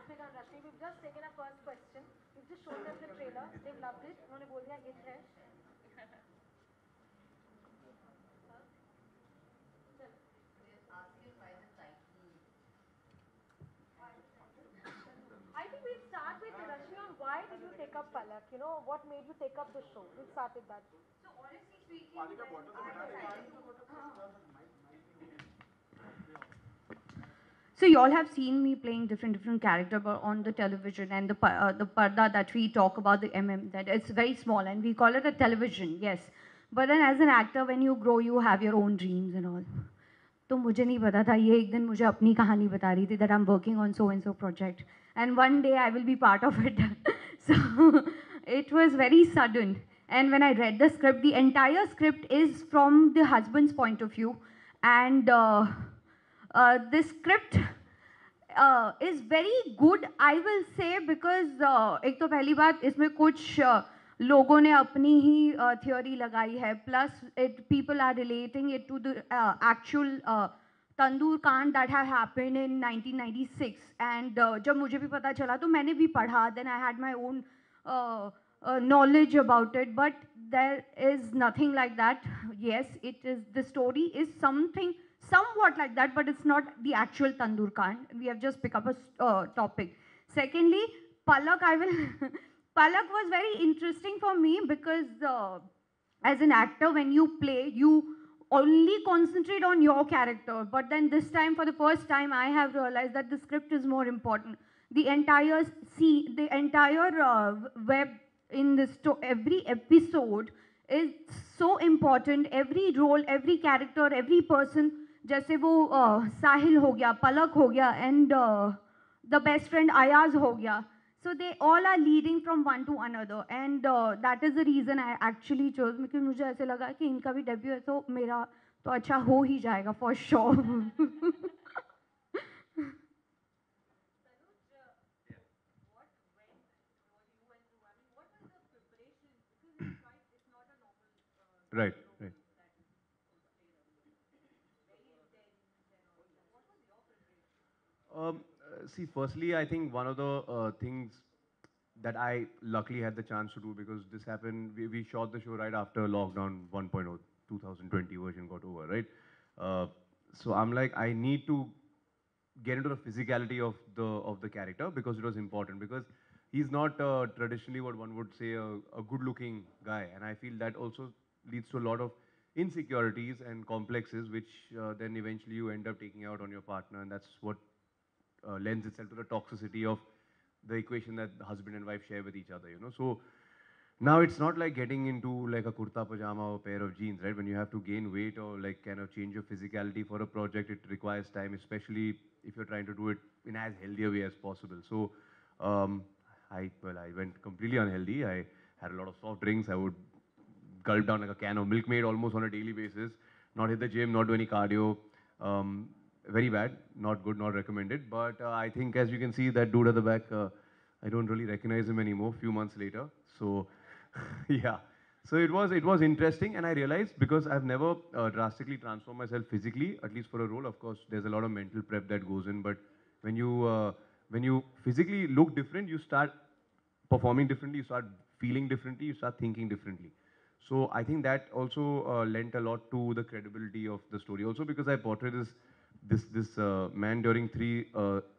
Karthik and Rashmi. We've just taken our first question. We've just shown them the trailer. They've loved it. उन्होंने बोल दिया hit है. I think we'll start with Rashmi on why did you take up Palak? You know, what made you take up the show? We'll start with that. So honestly speaking, when I So you all have seen me playing different character on the television and the parda that we talk about, the that it's very small and we call it a television, yes. But then as an actor, when you grow, you have your own dreams and all. तो मुझे नहीं पता था ये एक दिन मुझे अपनी कहानी बता रही थी that I'm working on so and so project and one day I will be part of it. So it was very sudden. And when I read the script, the entire script is from the husband's point of view, and this script is very good, I will say, because एक तो पहली बात इसमें कुछ लोगों ने अपनी ही theory लगाई है, plus people are relating it to the actual Tandoor Kand that had happened in 1996, and जब मुझे भी पता चला तो मैंने भी पढ़ा, then I had my own knowledge about it, but there is nothing like that. Yes, it is, the story is something somewhat like that, but it's not the actual Tandoor Kand. We have just picked up a topic. Secondly, Palak, Palak was very interesting for me because as an actor, when you play, you only concentrate on your character. But then this time, for the first time, I have realized that the script is more important. The entire the entire web in this, every episode is so important. Every role, every character, every person, जैसे वो साहिल हो गया, पलक हो गया, and the best friend Ayaz हो गया. So they all are leading from one to another, and that is the reason I actually chose, because मुझे ऐसे लगा कि इनका भी debut है तो मेरा तो अच्छा हो ही जाएगा for sure. Right, right. See, firstly, I think one of the things that I luckily had the chance to do, because this happened, we shot the show right after lockdown 1.0, 2020 version got over, right? So I'm like, I need to get into the physicality of the character because it was important, because he's not traditionally what one would say a good-looking guy, and I feel that also leads to a lot of insecurities and complexes, which then eventually you end up taking out on your partner, and that's what lends itself to the toxicity of the equation that the husband and wife share with each other, you know. So now it's not like getting into like a kurta pajama or a pair of jeans, right? When you have to gain weight or like kind of change your physicality for a project, it requires time, especially if you're trying to do it in as healthy a way as possible. So I went completely unhealthy. I had a lot of soft drinks. I would gulp down like a can of Milkmaid almost on a daily basis. Not hit the gym, not do any cardio. Very bad, not good, not recommended. But I think, as you can see, that dude at the back, I don't really recognize him anymore. Few months later, so yeah. So it was interesting, and I realized, because I've never drastically transformed myself physically, at least for a role. Of course, there's a lot of mental prep that goes in, but when you physically look different, you start performing differently, you start feeling differently, you start thinking differently. So I think that also lent a lot to the credibility of the story. Also because I portrayed this man during three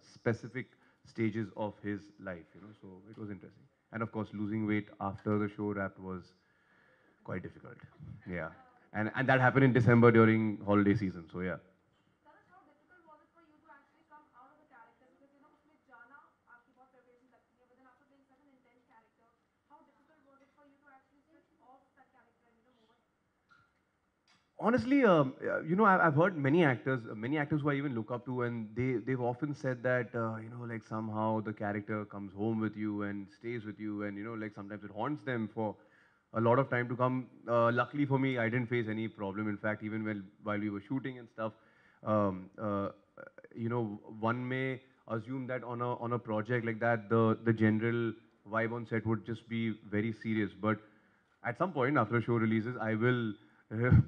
specific stages of his life, you know. So it was interesting. And of course, losing weight after the show wrapped was quite difficult. Yeah. And that happened in December during holiday season. So yeah. Honestly, you know, I've heard many actors who I even look up to, and they've often said that you know, like somehow the character comes home with you and stays with you, and you know, like sometimes it haunts them for a lot of time to come. Luckily for me, I didn't face any problem. In fact, even while we were shooting and stuff, um, uh, you know, one may assume that on a project like that, the general vibe on set would just be very serious. But at some point after a show releases, I will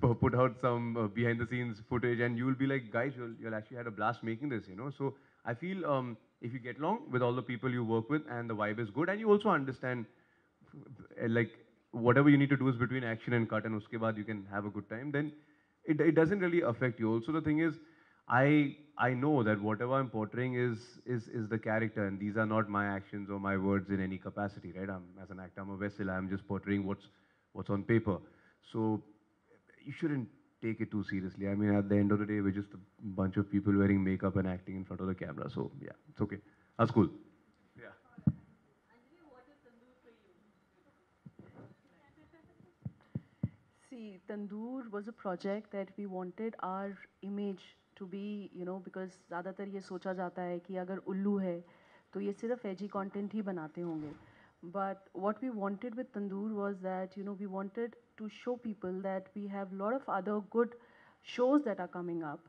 put out some behind the scenes footage, and you'll be like, guys, you'll actually had a blast making this, you know. So I feel if you get along with all the people you work with and the vibe is good, and you also understand like whatever you need to do is between action and cut, and uske baad you can have a good time, then it doesn't really affect you. Also, the thing is, I know that whatever I'm portraying is the character, and these are not my actions or my words in any capacity, right? As an actor, I'm a vessel. I'm just portraying what's on paper. So you shouldn't take it too seriously. I mean, at the end of the day, we're just a bunch of people wearing makeup and acting in front of the camera. So yeah, it's okay. That's cool. Yeah. See, Tandoor was a project that we wanted our image to be, you know, because ज़्यादातर ये सोचा जाता है कि अगर उल्लू है तो ये सिर्फ edgy content ही बनाते होंगे. But what we wanted with Tandoor was that, you know, we wanted to show people that we have a lot of other good shows that are coming up.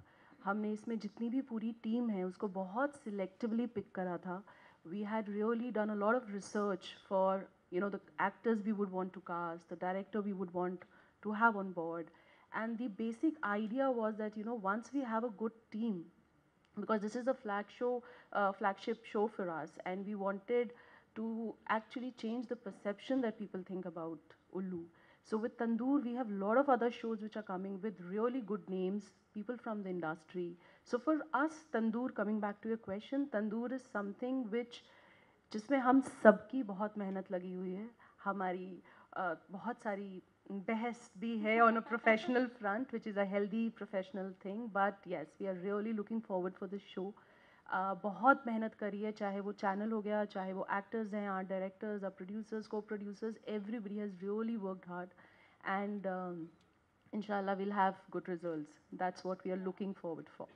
हमने इसमें जितनी भी पूरी टीम है उसको बहुत selectively pick करा था. We had really done a lot of research for, you know, the actors we would want to cast, the director we would want to have on board. And the basic idea was that, you know, once we have a good team, because this is a flagship show for us, and we wanted to actually change the perception that people think about Ullu. So with Tandoor, we have a lot of other shows which are coming with really good names, people from the industry. So for us, Tandoor, coming back to your question, Tandoor is something which जिसमें हम सबकी बहुत मेहनत लगी हुई है, हमारी बहुत सारी बहस भी है on a professional front, which is a healthy professional thing. But yes, we are really looking forward for this show. बहुत मेहनत करी है, चाहे वो चैनल हो गया, चाहे वो एक्टर्स हैं, आर्ट डायरेक्टर्स, आर प्रोड्यूसर्स, को producers, everybody has really worked hard, and inshallah we'll have good results. That's what we are looking forward for.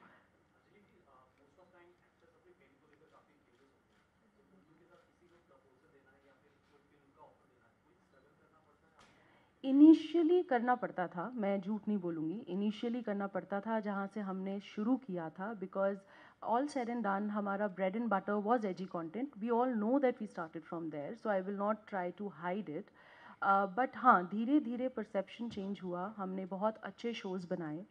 Initially करना पड़ता था, मैं झूठ नहीं बोलूँगी, इनिशियली करना पड़ता था जहाँ से हमने शुरू किया था, because all said and done, हमारा bread and butter was edgy content. We all know that we started from there, so I will not try to hide it. But हाँ, धीरे धीरे perception change हुआ, हमने बहुत अच्छे shows बनाए,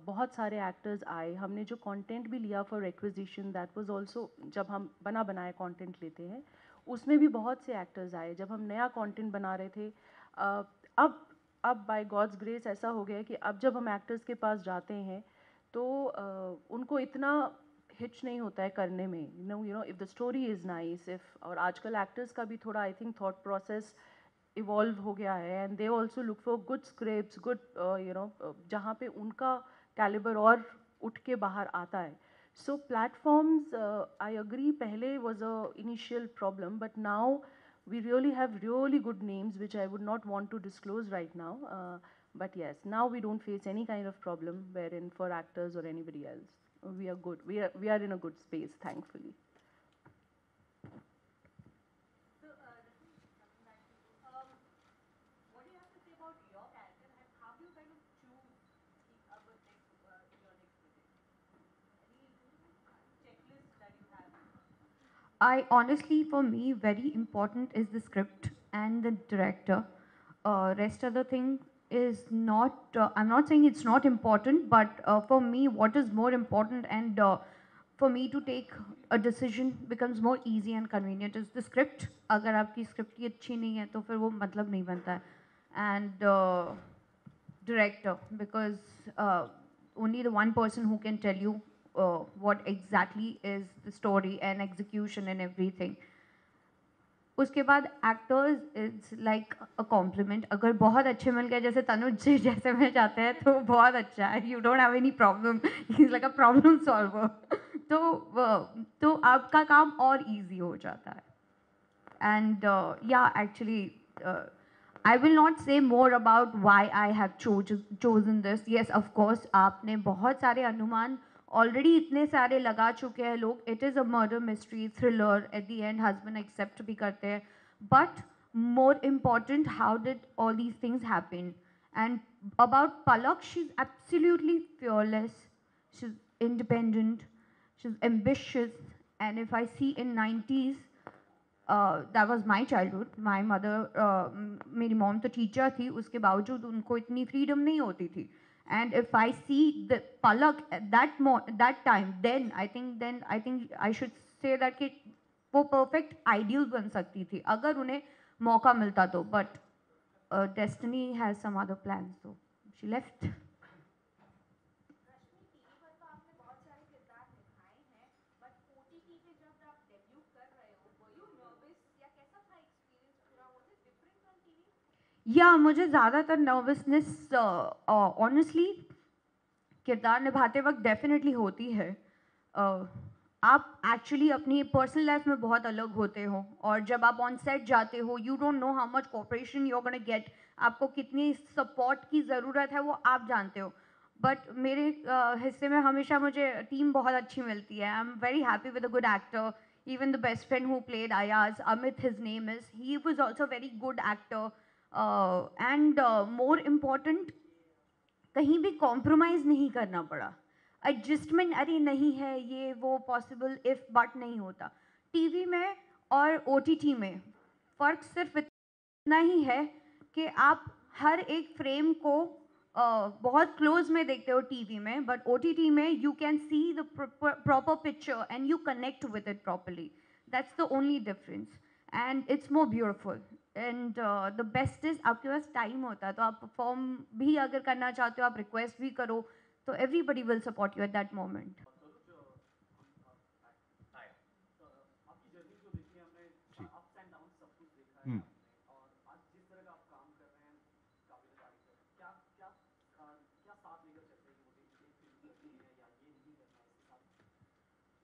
बहुत सारे actors आए, हमने जो content भी लिया for requisition, that was also, जब हम बना बनाए content लेते हैं, उसमें भी बहुत से actors आए, जब हम नया content बना रहे थे, अब by God's grace ऐसा हो गया है कि अब जब हम actors के पास जाते हैं तो उनको इतना हिच नहीं होता है करने में, you know if the story is nice, if, और आजकल actors का भी थोड़ा I think thought process evolve हो गया है, and they also look for good scripts, good you know जहाँ पे उनका caliber और उठ के बाहर आता है. So platforms, I agree, पहले was a initial problem, but now we really have really good names which I would not want to disclose right now. But yes, now we don't face any kind of problem wherein for actors or anybody else. We are good. We are in a good space, thankfully. So, what do you have to say about your character, and how do you kind of choose your next project? Any checklist that you have? I honestly, for me, very important is the script and the director. Rest of the thing is not, I'm not saying it's not important, but for me, what is more important and for me to take a decision becomes more easy and convenient is the script. अगर आपकी script ही अच्छी नहीं है तो फिर वो मतलब नहीं बनता है. And director, because only the one person who can tell you what exactly is the story and execution and everything. उसके बाद actors it's like a compliment. अगर बहुत अच्छे मिल गए जैसे तनुज जी जैसे में जाते हैं तो बहुत अच्छा है, you don't have any problem, he is like a problem solver. तो आपका काम और इजी हो जाता है. एंड या actually I will not say more about why I have chosen this. Yes, of course, आपने बहुत सारे अनुमान already इतने सारे लगा चुके हैं लोग. It is a murder mystery thriller. At the end, husband accept भी करते हैं. But more important, how did all these things happen? And about Palak, she's absolutely fearless. She's independent. She's ambitious. And if I see in 90s, that was my childhood. My mother, मेरी mom तो teacher थी, उसके बावजूद उनको इतनी freedom नहीं होती थी. And if I see the Palak that time, then I think I should say that कि वो परफेक्ट आइडियल बन सकती थी अगर उन्हें मौका मिलता तो. But destiny has some other plans, so she left. Rashmi, TV पर तो आपने बहुत सारे किरदार निभाए हैं, बट ओटीटी पे जब आप डेब्यू कर रहे हो, वर यू नर्वस या कैसा था एक्सपीरियंस पूरा? Was it different from TV? या मुझे ज़्यादातर नर्वसनेस ऑनेस्टली किरदार निभाते वक्त डेफिनेटली होती है. आप एक्चुअली अपनी पर्सनल लाइफ में बहुत अलग होते हो, और जब आप ऑन सेट जाते हो you don't know how much cooperation you are gonna get. आपको कितनी सपोर्ट की ज़रूरत है वो आप जानते हो. बट मेरे हिस्से में हमेशा मुझे टीम बहुत अच्छी मिलती है. I am very happy with a good actor. Even the best friend who played Ayaz, Amit, his name is, he was also a very good actor. And more important, कहीं भी कॉम्प्रोमाइज़ नहीं करना पड़ा. Adjustment अरे नहीं है ये वो पॉसिबल इफ बट नहीं होता. टीवी में और ओटीटी में फ़र्क सिर्फ इतना ही है कि आप हर एक फ्रेम को बहुत क्लोज में देखते हो टीवी में, बट ओटीटी में you can see the proper picture and you connect with it properly. That's the only difference, and it's more beautiful. And the best is आपके पास टाइम होता है तो आप परफॉर्म भी अगर करना चाहते हो, आप रिक्वेस्ट भी करो, तो everybody will support you at that moment. Hmm.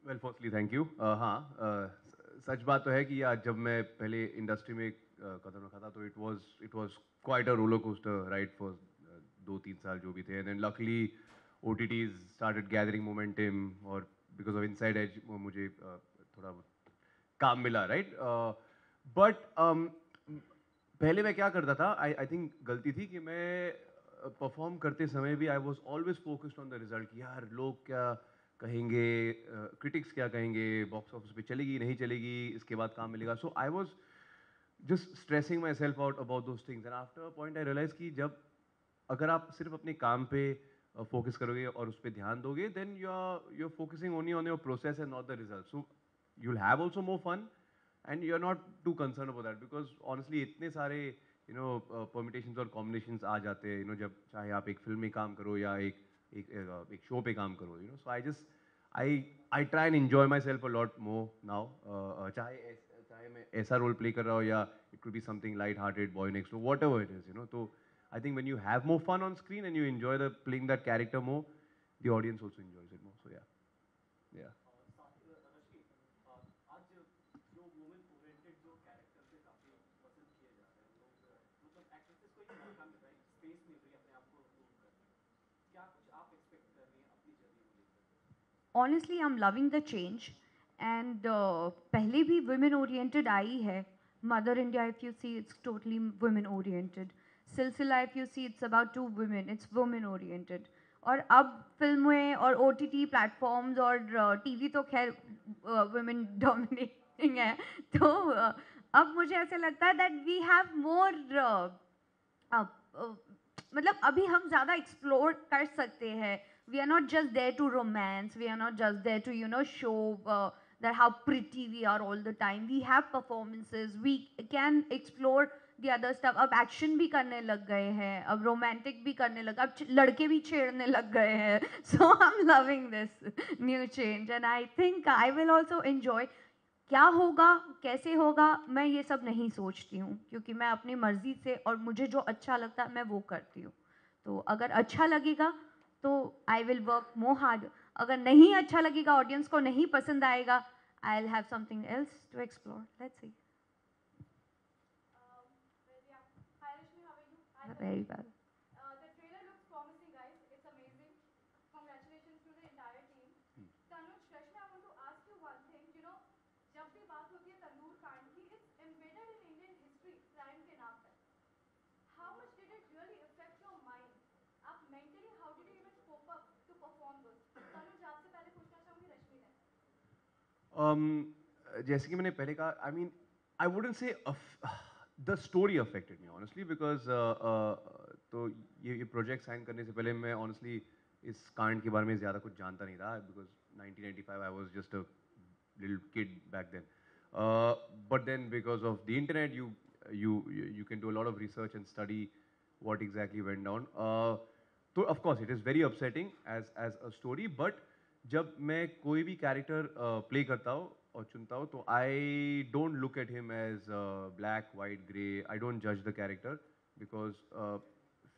Well firstly thank you. हाँ, सच बात तो है कि यार जब मैं पहले इंडस्ट्री में कदम रखा था तो it was quite a roller coaster ride for 2-3 साल जो भी थे. And then luckily OTTs started gathering momentum, और बिकॉज ऑफ इनसाइड एज मुझे थोड़ा काम मिला, राइट. बट पहले मैं क्या करता था, आई थिंक गलती थी कि मैं परफॉर्म करते समय भी I was always focused on the result कि यार लोग क्या कहेंगे, क्रिटिक्स क्या कहेंगे, बॉक्स ऑफिस पे चलेगी नहीं चलेगी, इसके बाद काम मिलेगा. So I was just stressing myself out about those things. And after a point I realize कि जब अगर आप सिर्फ अपने काम पे फोकस करोगे और उस पर ध्यान दोगे, then you are focusing only on your process and not the result. So you will have also more fun and you're not too concerned about that, because honestly इतने सारे permutations और combinations आ जाते हैं, जब चाहे आप एक फिल्म में काम करो या एक शो पे काम करो, so I try and enjoy myself a lot more now. चाहे मैं ऐसा रोल प्ले कर रहा हूँ या it could be something light hearted, boy next door, whatever it is, तो I think when you have more fun on screen and you enjoy playing that character more, the audience also enjoys it more. So yeah. Honestly I am loving the change. And पहले भी women oriented आई है. Mother India if you see it's totally women oriented. Silsila if you see it's about 2 women, it's women oriented. और अब फिल्में और OTT platforms और TV तो खैर वुमेन डोमिनेटिंग है. तो अब मुझे ऐसे लगता है दैट वी हैव मोर, मतलब अभी हम ज़्यादा एक्सप्लोर कर सकते हैं. We are not just there to romance. We are not just there to, show that how pretty we are all the time. We have performances. We can explore the other stuff. अब action भी करने लग गए हैं. अब romantic भी करने लग. अब लड़के भी छेड़ने लग गए हैं. So I'm loving this new change, and I think I will also enjoy. क्या होगा कैसे होगा मैं ये सब नहीं सोचती हूँ, क्योंकि मैं अपनी मर्जी से और मुझे जो अच्छा लगता है मैं वो करती हूँ. तो अगर अच्छा लगेगा तो I will work more hard. अगर नहीं अच्छा लगेगा, ऑडियंस को नहीं पसंद आएगा, I will have something else to explore. Let's see. Hi Rashmi, how are you? Hi very Tanuj. Well. The trailer looks promising, guys. It's amazing. Congratulations to the entire team. Tanuj, Rashmi, I want to ask you one thing. जब भी बात होती है तंदूर कांड की, it's embedded in Indian history, crime के नाम पर. How much did it really affect your mind? आप mentally, how did you even cope up to perform this? Tanuj, आपसे पहले पूछना चाहूंगी रश्मि ने. जैसे कि मैंने पहले कहा, I mean I wouldn't say the story affected me honestly because तो ये project sign करने से पहले मैं honestly इस कांड के बारे में ज़्यादा कुछ जानता नहीं था because 1995 I was just a little kid back then. But then because of the internet, you can do a lot of research and study what exactly went down. So of course it is very upsetting as a story, but जब मैं कोई भी character play करता हूँ और चुनता हूँ तो I don't look at him as black, white, grey. I don't judge the character because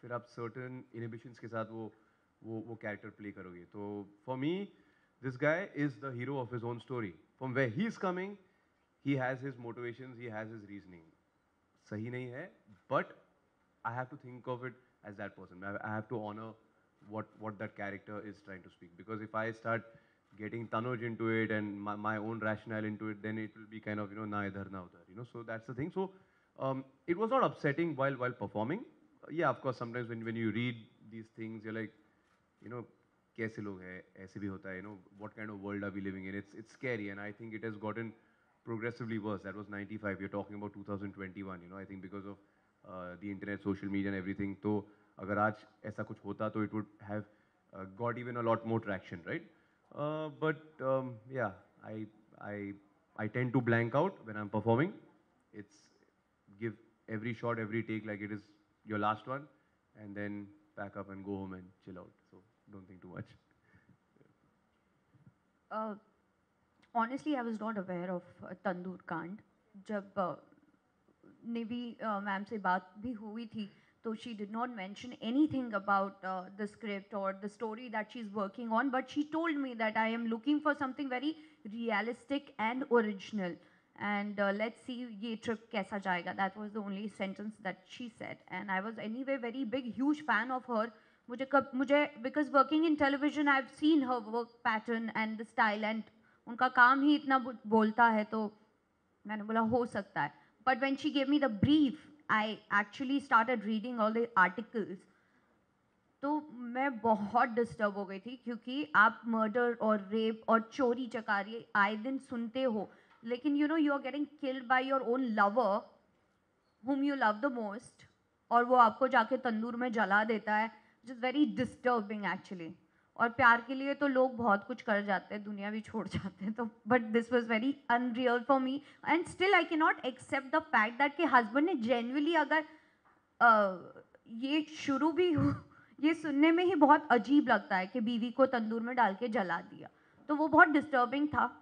फिर आप certain inhibitions के साथ वो character play करोगे. तो for me this guy is the hero of his own story. From where he's coming, he has his motivations, he has his reasoning. Sahi nahi hai, but I have to think of it as that person. I have to honor what that character is trying to speak. Because if I start getting Tanuj into it and my own rationale into it, then it will be kind of, na idhar na udhar, So that's the thing. So it was not upsetting while performing. Yeah, of course, sometimes when you read these things, you're like, कैसे लोग हैं ऐसे भी होता है what kind of world are we living in, it's scary and I think it has gotten progressively worse. That was 95, you're talking about 2021, I think because of the internet, social media and everything. तो अगर आज ऐसा कुछ होता तो it would have got even a lot more traction, right? But yeah, I tend to blank out when I'm performing. It's give every shot, every take like it is your last one and then pack up and go home and chill out. So don't think too much. Honestly, I was not aware of Tandoor Kand. जब निवी ma'am से बात भी हुई थी, तो she did not mention anything about the script or the story that she's working on, but she told me that I am looking for something very realistic and original. And let's see ये trip कैसा जाएगा. That was the only sentence that she said. And I was anyway very big, huge fan of her. Because working in television, I've seen her work pattern and the style and उनका काम ही इतना बोलता है तो मैंने बोला हो सकता है. But when she gave me the brief, I actually started reading all the articles. तो मैं बहुत डिस्टर्ब हो गई थी क्योंकि आप मर्डर और रेप और चोरी चकारी आए दिन सुनते हो, लेकिन you are getting killed by your own lover whom you love the most और वो आपको जाके तंदूर में जला देता है, which is very disturbing actually. और प्यार के लिए तो लोग बहुत कुछ कर जाते हैं, दुनिया भी छोड़ जाते हैं, तो but this was very unreal for me and still I cannot accept the fact that कि husband ने genuinely अगर ये शुरू भी ये सुनने में ही बहुत अजीब लगता है कि बीवी को तंदूर में डाल के जला दिया, तो वो बहुत डिस्टर्बिंग था.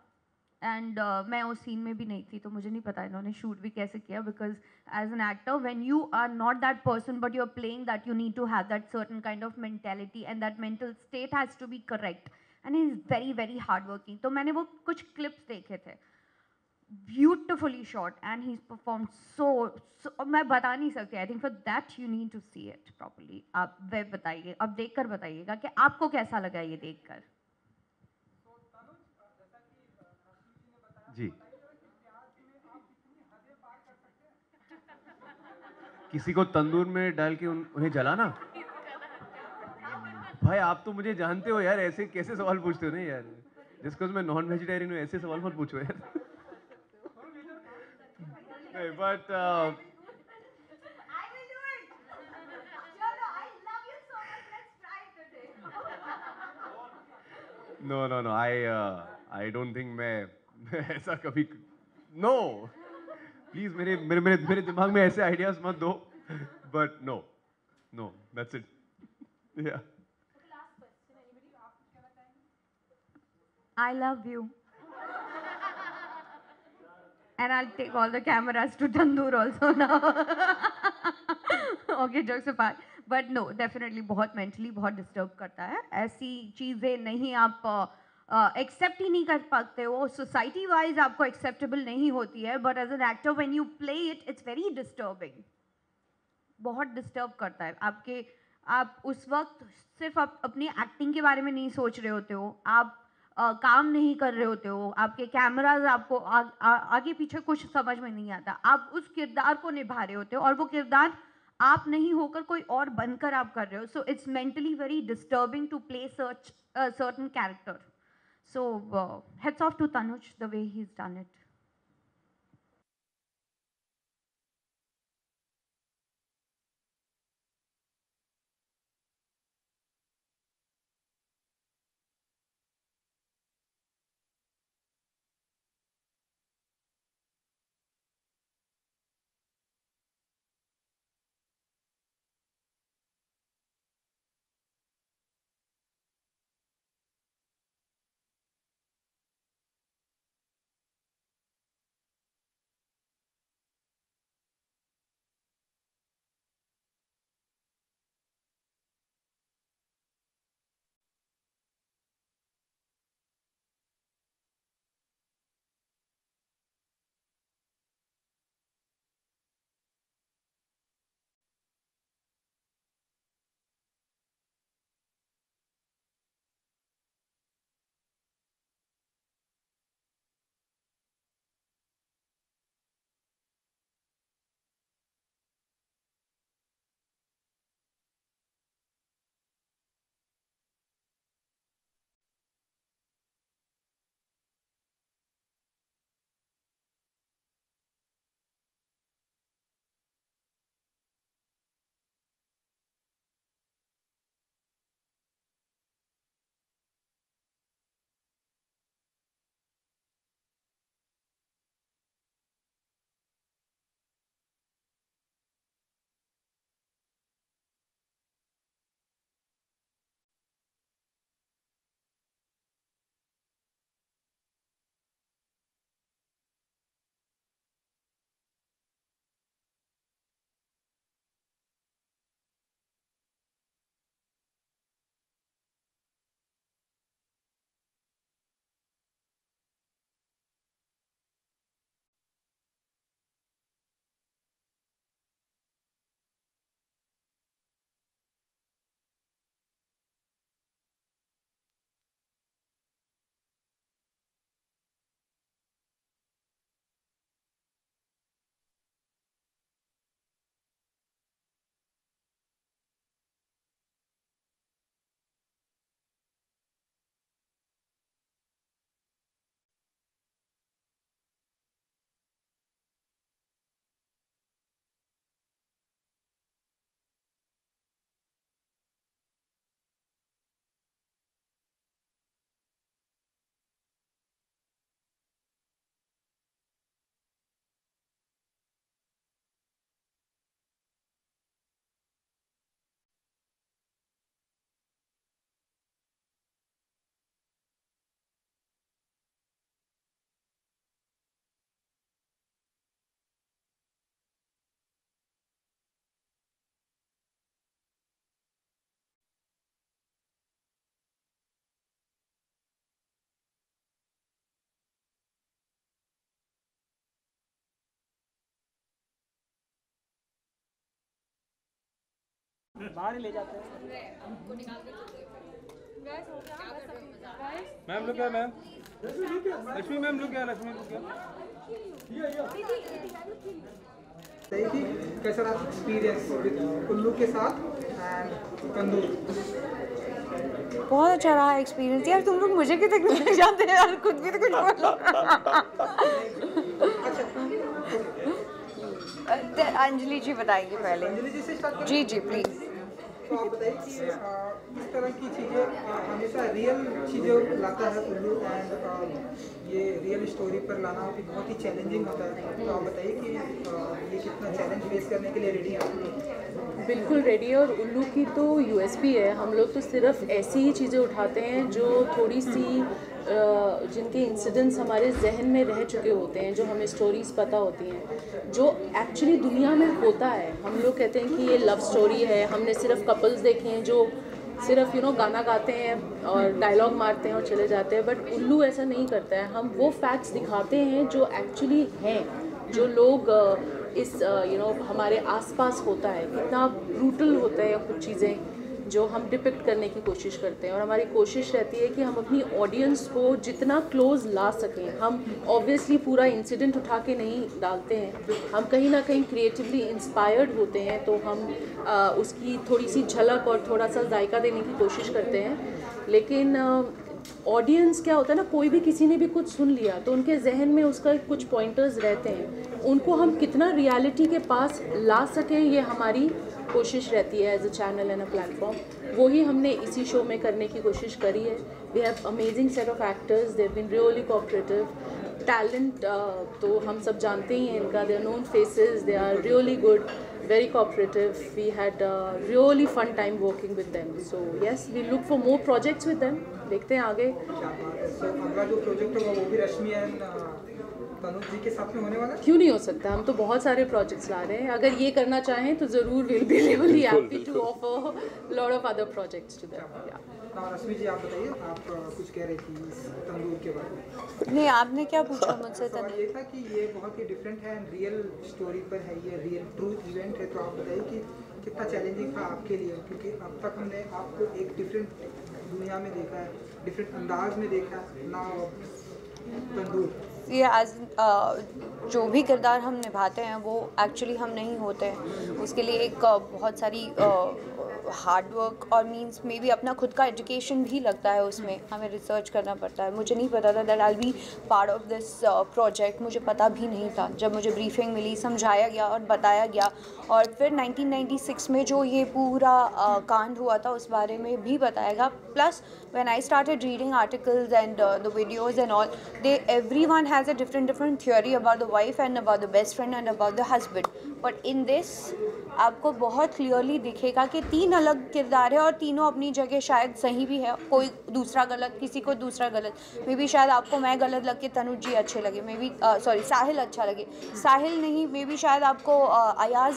एंड मैं उस सीन में भी नहीं थी तो मुझे नहीं पता इन्होंने शूट भी कैसे किया, because as an actor when you are not that person but you are playing that you need to have that certain kind of mentality and that mental state has to be correct and he is very very hard working. तो मैंने वो कुछ clips देखे थे, beautifully shot and he perform so मैं बता नहीं सकती. I think for that you need to see it properly. आप वे बताइए, अब देख कर बताइएगा कि आपको कैसा लगा ये देख कर. जी, किसी को तंदूर में डाल के उन्हें जलाना? भाई आप तो मुझे जानते हो यार, ऐसे कैसे सवाल पूछते हो ना यार. जस्ट बिकॉज मैं नॉन वेजिटेरियन हूँ ऐसे सवाल मत पूछो यार. नहीं, but no, I don't think मैं ऐसा कभी no. प्लीज मेरे दिमाग में ऐसे आइडियाज मत दो. But no, that's it. Yeah. I love you. And I'll take all the cameras to Tandoor also now. Okay, jokes apart. But no, definitely बहुत mentally बहुत disturb करता है. ऐसी चीज़ें नहीं आप एक्सेप्ट ही नहीं कर पाते हो. सोसाइटी वाइज आपको एक्सेप्टेबल नहीं होती है, but as an actor when you play it it's very disturbing. बहुत डिस्टर्ब करता है आपके. आप उस वक्त सिर्फ अपनी एक्टिंग के बारे में नहीं सोच रहे होते हो, आप काम नहीं कर रहे होते हो, आपके कैमराज आपको आगे पीछे कुछ समझ में नहीं आता, आप उस किरदार को निभा रहे होते हो और वो किरदार आप नहीं होकर कोई और बनकर आप कर रहे हो. So it's mentally very disturbing to play certain character. So heads off to Tanuj the way he's done it. बाहर ही ले जाते हैं। Ma'am look ma'am, Lakshmi ma'am look Lakshmi look सही थी। कैसा रहा एक्सपीरियंस विद उल्लू के साथ एंड तंदूर? बहुत अच्छा रहा एक्सपीरियंस। यार तुम लोग मुझे क्यों तकलीफ जाते हैं यार, खुद भी तो कुछ बोलो। अंजलि जी बताएंगे पहले। अंजलि जी से स्टार्ट करें? जी जी प्लीज। तो आप बताइए कि इस तरह की चीज़ें हमेशा रियल चीज़ें लाता है उल्लू एंड ये रियल स्टोरी पर लाना भी बहुत ही चैलेंजिंग होता है। तो आप बताइए कि ये कितना चैलेंज फेस करने के लिए रेडी हैं आप? बिल्कुल रेडी है। और उल्लू की तो यूएसपी है, हम लोग तो सिर्फ ऐसी ही चीज़ें उठाते हैं जो थोड़ी सी जिनके इंसिडेंट्स हमारे जहन में रह चुके होते हैं, जो हमें स्टोरीज़ पता होती हैं, जो एक्चुअली दुनिया में होता है। हम लोग कहते हैं कि ये लव स्टोरी है, हमने सिर्फ कपल्स देखे हैं जो सिर्फ गाना गाते हैं और डायलॉग मारते हैं और चले जाते हैं, बट उल्लू ऐसा नहीं करता है। हम वो फैक्ट्स दिखाते हैं जो एक्चुअली हैं, जो लोग इस हमारे आसपास होता है, कितना ब्रूटल होता है कुछ चीज़ें जो हम डिपिक्ट करने की कोशिश करते हैं। और हमारी कोशिश रहती है कि हम अपनी ऑडियंस को जितना क्लोज ला सकें। हम ऑब्वियसली पूरा इंसिडेंट उठा के नहीं डालते हैं, हम कहीं ना कहीं क्रिएटिवली इंस्पायर्ड होते हैं, तो हम उसकी थोड़ी सी झलक और थोड़ा सा जायका देने की कोशिश करते हैं। लेकिन ऑडियंस क्या होता है ना, कोई भी किसी ने भी कुछ सुन लिया तो उनके जहन में उसका कुछ पॉइंटर्स रहते हैं, उनको हम कितना रियलिटी के पास ला सकें, ये हमारी कोशिश रहती है as a channel and a platform. वही हमने इसी शो में करने की कोशिश करी है। We have amazing set of actors, they have been really cooperative. Talent तो हम सब जानते ही हैं इनका, they are known faces, they are really good, very cooperative. We had a really fun time working with them. So yes, we look for more projects with them. देखते हैं आगे। So अगला जो प्रोजेक्ट होगा वो भी रश्मि एंड तनुज जी के साथ में होने वाला है? क्यों नहीं हो सकता, हम तो बहुत सारे प्रोजेक्ट्स ला रहे हैं। अगर ये करना चाहें तो ज़रूर will be really happy to offer lot of other projects to them. Rashmi ji आप बताइए, आप कुछ कह रही थी इस तंदूर के बारे में? नहीं, आपने क्या पूछा मुझसे? सवाल ये था कि ये बहुत ही डिफरेंट है एंड रियल स्टोरी पर है, ये रियल ट्रू इवेंट है। तो आप बताइए कि कितना चैलेंजिंग था आपके लिए, क्योंकि अब तक हमने आपको एक डिफरेंट दुनिया में देखा है, डिफरेंट अंदाज में देखा है ना तंदूर। ये आज जो भी किरदार हम निभाते हैं वो एक्चुअली हम नहीं होते हैं, उसके लिए एक बहुत सारी हार्ड वर्क और मींस मे भी अपना खुद का एजुकेशन भी लगता है, उसमें हमें रिसर्च करना पड़ता है। मुझे नहीं पता था that I will be part of this project, मुझे पता भी नहीं था। जब मुझे ब्रीफिंग मिली, समझाया गया और बताया गया, और फिर 1996 में जो ये पूरा कांड हुआ था उस बारे में भी बताया गया। Plus when I started reading articles and the videos and all, everyone has a different theory about the wife and about the best friend and about the husband. But in this आपको बहुत clearly दिखेगा कि 3 अलग किरदार है और तीनों अपनी जगह शायद सही भी है, कोई दूसरा गलत, किसी को दूसरा गलत। मे बी शायद आपको मैं गलत लग के तनुज जी अच्छे लगे, मे बी सॉरी साहिल अच्छा लगे, साहिल नहीं, मे बी शायद आपको अयाज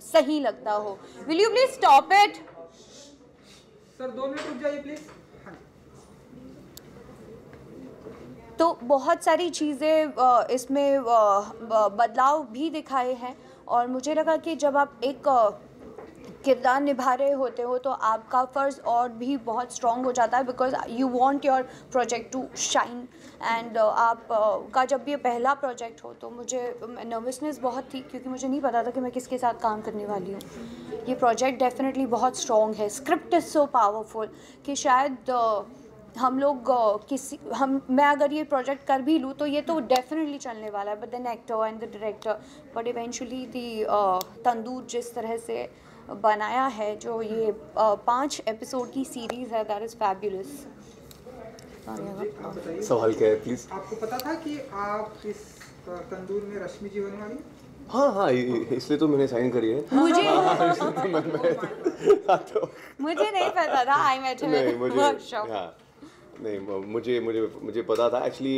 सही लगता हो। Will you please stop it? Sir 2 minute रुक जाइए प्लीज। तो बहुत सारी चीज़ें इसमें बदलाव भी दिखाए हैं, और मुझे लगा कि जब आप एक किरदार निभा रहे होते हो तो आपका फ़र्ज़ और भी बहुत स्ट्रॉन्ग हो जाता है, because you want your project to shine. And आप का जब ये पहला प्रोजेक्ट हो तो मुझे नर्वसनेस बहुत थी, क्योंकि मुझे नहीं पता था कि मैं किसके साथ काम करने वाली हूँ। ये प्रोजेक्ट डेफिनेटली बहुत स्ट्रॉन्ग है, स्क्रिप्ट इज़ सो पावरफुल कि शायद हम लोग मैं अगर ये प्रोजेक्ट कर भी लूँ तो ये तो डेफिनेटली चलने वाला है, but then actor and the director, but eventually Tandoor जिस तरह से बनाया है, जो ये 5 एपिसोड की सीरीज़ है, दैट इज़ फैबुलस। सवाल क्या है प्लीज? आपको पता था कि आप इस तंदूर में रश्मि जी होने वाली? हाँ, इसलिए तो मैंने साइन करी है। मुझे तो मुझे नहीं पता था, I met him in workshop. नहीं, मुझे पता था एक्चुअली।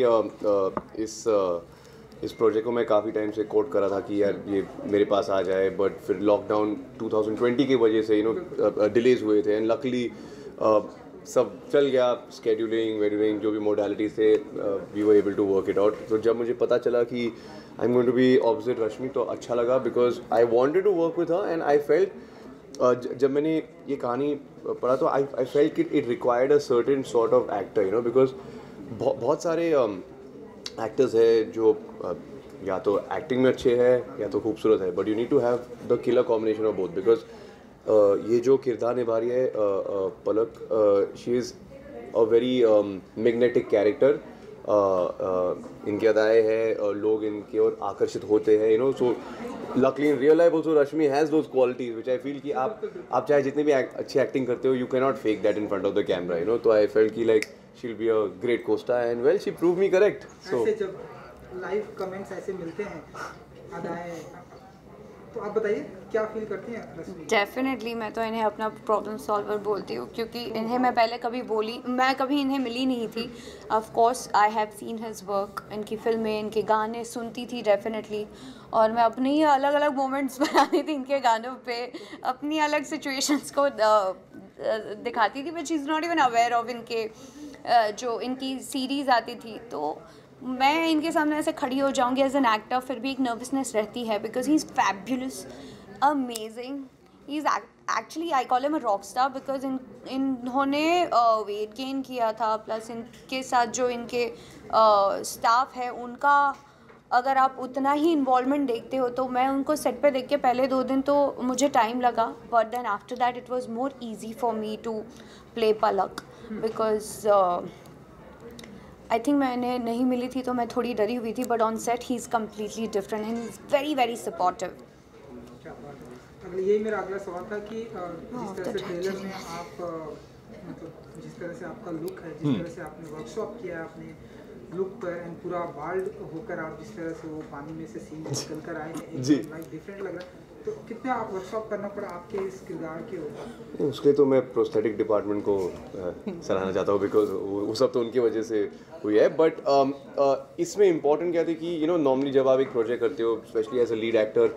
इस प्रोजेक्ट को मैं काफ़ी टाइम से कोट करा था कि यार ये मेरे पास आ जाए, बट फिर लॉकडाउन 2020 की वजह से डिलेज हुए थे, एंड लकली सब चल गया, स्केड्यूलिंग वेड्यूलिंग जो भी मोडालिटीज थे, we were able to work it out. तो जब मुझे पता चला कि I am going to be opposite Rashmi तो अच्छा लगा, because I wanted to work with her and I felt जब मैंने ये कहानी पढ़ा तो आई फेल्ट कि it required a certain sort of actor, you know, because बहुत सारे एक्टर्स है जो या तो एक्टिंग में अच्छे हैं या तो खूबसूरत है, but you need to have the killer combination of both, because ये जो किरदार निभा रही है Palak, she is a very magnetic character. इनकी अदाएँ हैं, लोग इनकी ओर आकर्षित होते हैं, you know. So luckily in real life also Rashmi has those qualities which I feel कि आप चाहे जितनी भी अच्छी एक्टिंग करते हो, you can not fake that in front of the camera, you know. तो आई फेल्ट कि like she will be a great costar and well she prove me correct. So जब लाइव कमेंट्स ऐसे मिलते हैं अदाएँ, तो आप बताइए क्या फील करती हैं रश्मि? डेफिनेटली मैं तो इन्हें अपना प्रॉब्लम सॉल्वर बोलती हूँ, क्योंकि इन्हें मैं पहले मैं कभी इन्हें मिली नहीं थी. Of course I have seen his work, इनकी फिल्में, इनके गाने सुनती थी डेफिनेटली, और मैं अपने ही अलग अलग मोमेंट्स बनाती थी इनके गानों पे, अपनी अलग सिचुएशंस को दिखाती थी, but she is not even aware of इनके जो इनकी सीरीज़ आती थी. तो मैं इनके सामने ऐसे खड़ी हो जाऊंगी एज एन एक्टर, फिर भी एक नर्वसनेस रहती है, because he is fabulous, amazing. He is actually I call him a rock star, because इन्होंने वेट गेन किया था, प्लस इनके साथ जो इनके स्टाफ है उनका अगर आप उतना ही इन्वॉल्वमेंट देखते हो, तो मैं उनको सेट पे देख के पहले 2 दिन तो मुझे टाइम लगा, but then after that it was more easy for me to play Palak, because I think मैंने नहीं मिली थी तो मैं थोड़ी डरी हुई थी, but on set he is completely different and is very very supportive. यही मेरा अगला सवाल था कि जिस तरह से ट्रेलर में आप मतलब जिस तरह से आपका लुक है, जिस तरह से आपने वर्कशॉप किया है अपने लुक पर, एंड पूरा बाल्ड होकर आप जिस तरह से वो पानी में से सीन निकल कर आए हैं, एकदम डिफरेंट लग रहा है, तो कितना आप वर्कशॉप करना पड़ा आपके इस किरदार के ऊपर? उसके तो मैं प्रोस्थेटिक डिपार्टमेंट को सराहना चाहता हूँ, बिकॉज वो सब तो उनकी वजह से हुई है. बट इसमें इम्पॉर्टेंट क्या थी कि यू नो नॉर्मली जब आप एक प्रोजेक्ट करते हो, specially as a lead actor,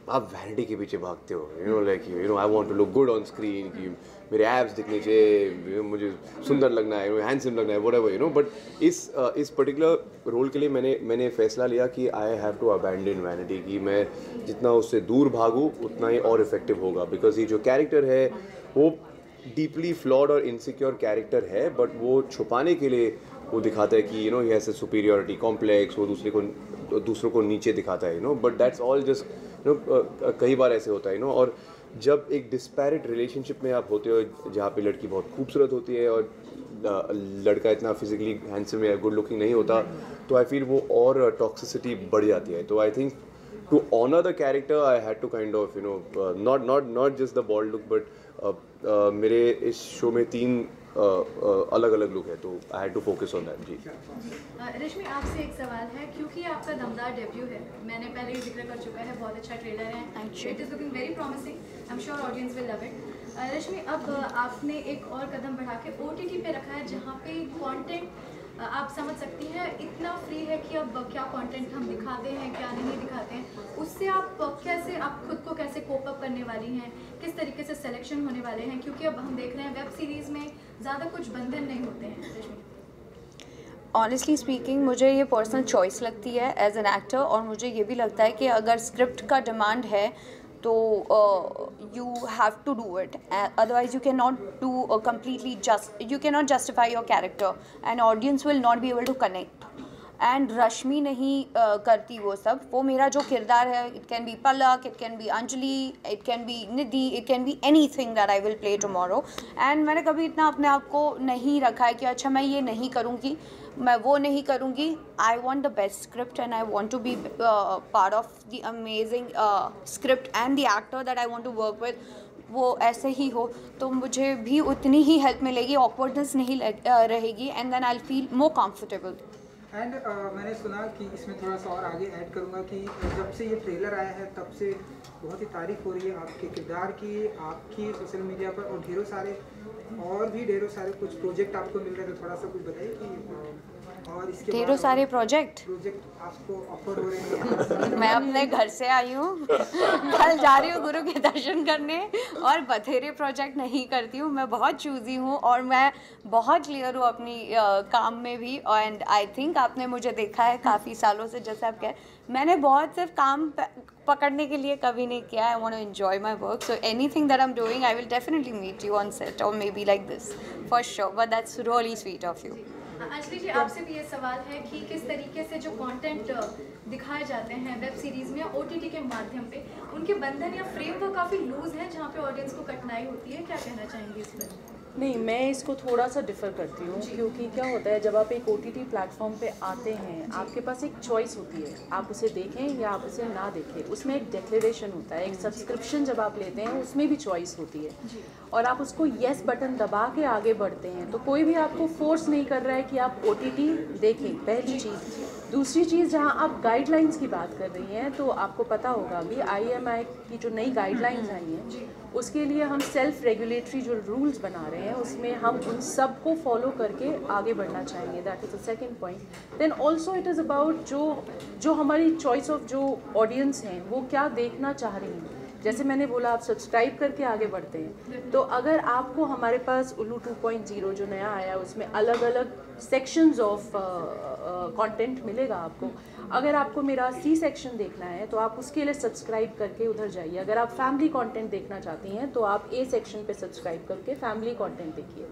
आप वैनिटी के पीछे भागते हो, you know, like you know I want to look good on screen, कि मेरे एब्स दिखने चाहिए, मुझे सुंदर लगना है, हैंडसम लगना है, व्हाटएवर, यू नो. बट इस पर्टिकुलर रोल के लिए मैंने फैसला लिया कि I have to abandon vanity, कि मैं जितना उससे दूर भागूँ उतना ही और इफेक्टिव होगा, बिकॉज ये जो कैरेक्टर है वो डीपली फ्लॉड और इनसिक्योर कैरेक्टर है, बट वो छुपाने के लिए वो दिखाता है कि you know he has a superiority complex, वो दूसरों को नीचे दिखाता है, you know. But that's all just you know, कई बार ऐसे होता है, यू नो. और जब एक डिस्पैरिट रिलेशनशिप में आप होते हो जहाँ पे लड़की बहुत खूबसूरत होती है और लड़का इतना फिजिकली हैंडसम या गुड लुकिंग नहीं होता, तो आई फील वो और टॉक्सिसिटी बढ़ जाती है. तो I think to honour the character I had to kind of you know not just the bold look, but मेरे इस शो में 3 अलग अलग लुक है, तो I had to focus on that. जी रश्मि, आपसे एक सवाल है, क्योंकि आपका दमदार डेब्यू है, मैंने पहले ही जिक्र कर चुका है, बहुत अच्छा ट्रेलर है, it is looking very promising, I am sure audience will love it. Rashmi, अब आपने एक और कदम बढ़ा के OTT पे रखा है, जहाँ पे कंटेंट आप समझ सकती हैं इतना फ्री है कि अब क्या कंटेंट हम दिखाते हैं, क्या नहीं दिखाते हैं, उससे आप कैसे, आप खुद को कैसे कोप अप करने वाली हैं, किस तरीके से सिलेक्शन होने वाले हैं, क्योंकि अब हम देख रहे हैं वेब सीरीज़ में ज़्यादा कुछ बंधन नहीं होते हैं. रश्मि, ऑनेस्टली स्पीकिंग मुझे ये पर्सनल चॉइस लगती है एज एन एक्टर, और मुझे ये भी लगता है कि अगर स्क्रिप्ट का डिमांड है तो you have to do it, otherwise you cannot do completely you cannot justify your character and audience will not be able to connect. And Rashmi नहीं करती वो सब, वो मेरा जो किरदार है, it can be Palak, it can be Anjali, it can be Nidhi, it can be anything that I will play tomorrow. And मैंने कभी इतना अपने आप को नहीं रखा है कि अच्छा मैं ये नहीं करूँगी, मैं वो नहीं करूँगी. I want the best script and I want to be part of the amazing script and the actor that I want to work with, वो ऐसे ही हो तो मुझे भी उतनी ही हेल्प मिलेगी, ऑकवर्डनेस नहीं रहेगी, and then I will feel more comfortable. And मैंने सुना कि इसमें थोड़ा सा और आगे ऐड करूँगा कि जब से ये ट्रेलर आया है तब से बहुत ही तारीफ हो रही है आपके किरदार की, आपकी सोशल मीडिया पर, और ढेरों सारे कुछ प्रोजेक्ट आपको मिल रहे थे. थोड़ा सा कुछ बताइए कि और इसके ढेरों सारे प्रोजेक्ट आपको ऑफर हो रहे हैं. मैं अपने घर से आई हूँ, कल जा रही हूँ गुरु के दर्शन करने, और बथेरे प्रोजेक्ट नहीं करती हूँ. मैं बहुत चूजी हूँ और मैं बहुत क्लियर हूँ अपनी काम में भी. एंड आई थिंक आपने मुझे देखा है काफ़ी सालों से, जैसे आप कह, मैंने बहुत सिर्फ काम पकड़ने के लिए कभी नहीं किया. I want to enjoy my work. So anything that I'm doing, I will definitely meet you on set or maybe like this for sure. But that's really sweet of you. Anjali जी, आपसे भी ये सवाल है कि किस तरीके से जो कंटेंट दिखाए जाते हैं वेब सीरीज में या OTT के माध्यम पे, उनके बंधन या फ्रेमवर्क काफ़ी लूज है जहाँ पे ऑडियंस को कठिनाई होती है. क्या कहना चाहेंगे इस पर? नहीं, मैं इसको थोड़ा सा डिफ़र करती हूँ, क्योंकि क्या होता है जब आप एक OTT प्लेटफॉर्म पे आते हैं, आपके पास एक चॉइस होती है, आप उसे देखें या आप उसे ना देखें. उसमें एक डिक्लेरेशन होता है, एक सब्सक्रिप्शन जब आप लेते हैं उसमें भी चॉइस होती है, और आप उसको येस बटन दबा के आगे बढ़ते हैं. तो कोई भी आपको फोर्स नहीं कर रहा है कि आप OTT देखें, पहली चीज़. दूसरी चीज़, जहाँ आप गाइडलाइंस की बात कर रही हैं, तो आपको पता होगा अभी IMI की जो नई गाइडलाइंस आई हैं, उसके लिए हम सेल्फ रेगुलेटरी जो रूल्स बना रहे हैं, उसमें हम उन सब को फॉलो करके आगे बढ़ना चाहेंगे. That is the second point. Then also it is about जो हमारी चॉइस ऑफ जो ऑडियंस हैं वो क्या देखना चाह रही हैं. जैसे मैंने बोला, आप सब्सक्राइब करके आगे बढ़ते हैं, तो अगर आपको हमारे पास उल्लू 2.0 जो नया आया उसमें अलग अलग सेक्शंस ऑफ कंटेंट मिलेगा आपको. अगर आपको मेरा C सेक्शन देखना है तो आप उसके लिए सब्सक्राइब करके उधर जाइए. अगर आप फैमिली कंटेंट देखना चाहती हैं तो आप A सेक्शन पे सब्सक्राइब करके फैमिली कंटेंट देखिए.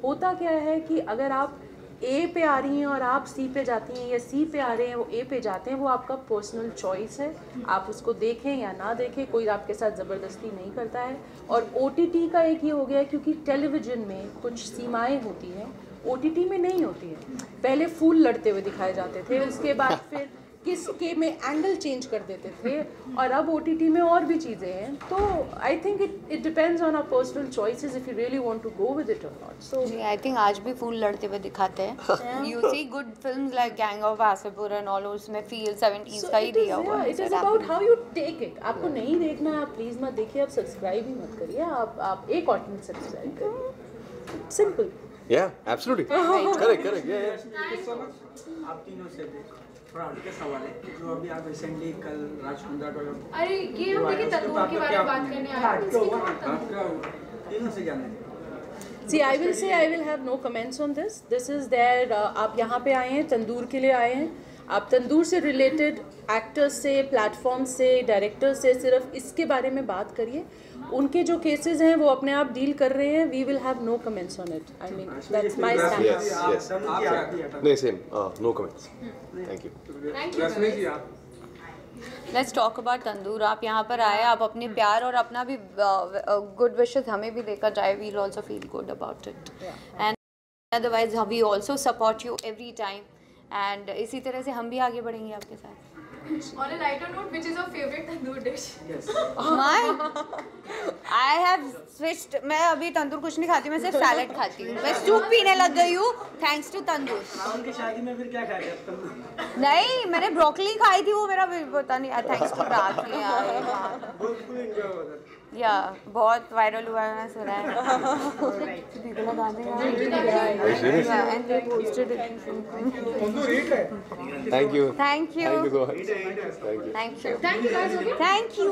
होता क्या है कि अगर आप A पे आ रही हैं और आप C पे जाती हैं, या C पे आ रहे हैं वो A पे जाते हैं, वो आपका पर्सनल चॉइस है. आप उसको देखें या ना देखें, कोई आपके साथ ज़बरदस्ती नहीं करता है. और OTT का एक ये हो गया है, क्योंकि टेलीविज़न में कुछ सीमाएं होती हैं, OTT में नहीं होती है. पहले फूल लड़ते हुए दिखाए जाते थे, उसके बाद फिर किसके में एंगल चेंज कर देते थे, और अब OTT में और भी चीज़ें हैं. तो I think it depends on our personal choices if you really want to go with it और नॉट. सो आई थिंक आज भी फूल लड़ते हुए दिखाते हैं. You see good films like gang of Wasseypur and all, उसमें फील 70s का ही दिया हुआ है. It is about how you take it. आपको नहीं देखना है, आप प्लीज़ मत देखिए, आप सब्सक्राइब ही मत करिए, आप एक कंटेंट सब्सक्राइब करिए. Simple. Yeah, absolutely. Correct. Yeah. Thank you so much. आप तीनों से थोड़ा हटके सवाल है जो अभी आप रिसेंटली कल राजकुंद्रा और अरे ये हम देखिए तंदूर के बारे में बात करने आए हैं. आपका तीनों से जानना है. See, I will say I will have no comments on this. This is their आप यहाँ पे आए हैं, तंदूर के लिए आए हैं. आप तंदूर से रिलेटेड एक्टर्स से, प्लेटफॉर्म से, डायरेक्टर से सिर्फ इसके बारे में बात करिए. उनके जो केसेस हैं वो अपने आप डील कर रहे हैं. We will have no comments on it. I mean that's my Yes. नहीं, same. No comments. Thank you. Let's talk about tandoor. आप यहाँ पर आए, आप अपने प्यार और अपना भी गुड विशेस हमें भी देकर जाए. We'll also feel good about it. And otherwise we also support you every time. And इसी तरह से हम भी आगे बढ़ेंगे आपके साथ. On a lighter note, which is your favorite tandoor dish? I have switched. मैं अभी तंदूर कुछ नहीं खाती, मैं सिर्फ सैलेड खाती हूँ. मैं सूप पीने लग गई हूँ थैंक्स टू तंदूर. उनकी शादी में फिर क्या खाया तंदूर? नहीं, मैंने ब्रोकली खाई थी, वो मेरा पता नहीं. थैंक्स टू राखी. या बहुत वायरल हुआ है, मैंने सुना है. Thank you. Thank you. Thank you so much. Thank you. Thank you. Thank you.